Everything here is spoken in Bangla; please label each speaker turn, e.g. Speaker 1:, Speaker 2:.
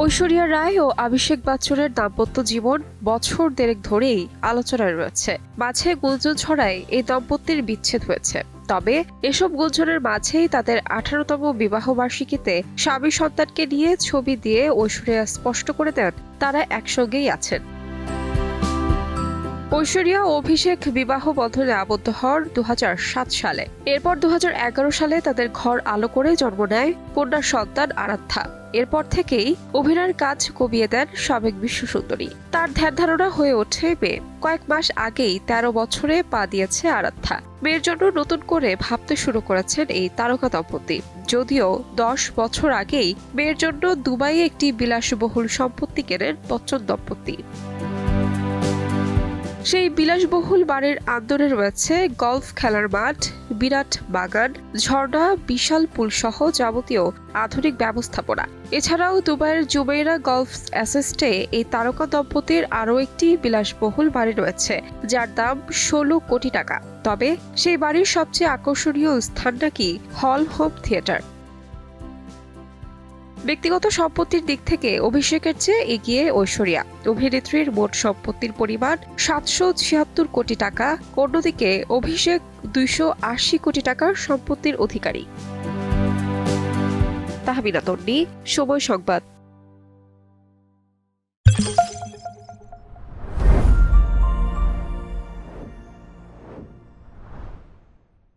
Speaker 1: ঐশ্বরিয়া রায় ও অভিষেক বচ্চনের দাম্পত্য জীবন বছর দেড়েক ধরেই আলোচনায় রয়েছে। মাঝে গুঞ্জন ছড়ায় এই দম্পতির বিচ্ছেদ হয়েছে। তবে এসব গুঞ্জনের মাঝেই তাদের 18তম বিবাহবার্ষিকীতে স্বামী সন্তানকে নিয়ে ছবি দিয়ে ঐশ্বরিয়া স্পষ্ট করে দেন তারা একসঙ্গেই আছেন। ঐশ্বরিয়া ও অভিষেক বিবাহ বন্ধনে আবদ্ধ হন 2007 সালে। এরপর 2011 সালে তাদের ঘর আলো করে জন্ম নেয় কন্যা সন্তান আরাধ্যা। এরপর থেকেই অভিনয়ের কাজ কমিয়ে দেন সাবেক বিশ্বসুন্দরী। তার ধ্যান ধারণা হয়ে ওঠে মেয়ে। কয়েক মাস আগেই 13 বছরে পা দিয়েছে আরাধ্যা। মেয়ের জন্য নতুন করে ভাবতে শুরু করেছেন এই তারকা দম্পতি। যদিও 10 বছর আগেই মেয়ের জন্য দুবাইয়ে একটি বিলাসবহুল সম্পত্তি কেনেন বচ্চন দম্পতি। সেই বিলাসবহুল বাড়ির আন্দরে রয়েছে গলফ খেলার মাঠ, বিরাট বাগান, ঝর্ণা, বিশাল পুল সহ যাবতীয় আধুনিক ব্যবস্থাপনা। এছাড়াও দুবাইয়ের জুমেইরা গলফ অ্যাসেস্টে এই তারকা দম্পতির আরও একটি বিলাসবহুল বাড়ি রয়েছে, যার দাম 16 কোটি টাকা। তবে সেই বাড়ির সবচেয়ে আকর্ষণীয় স্থান নাকি হল হোম থিয়েটার। ব্যক্তিগত সম্পত্তির দিক থেকে অভিষেকের চেয়ে এগিয়ে ঐশ্বরিয়া। অভিনেত্রীর মোট সম্পত্তির পরিমাণ 776 কোটি টাকা। অন্যদিকে অভিষেক 280 কোটি টাকার সম্পত্তির অধিকারী। তাহমিনা তন্নি, সময় সংবাদ।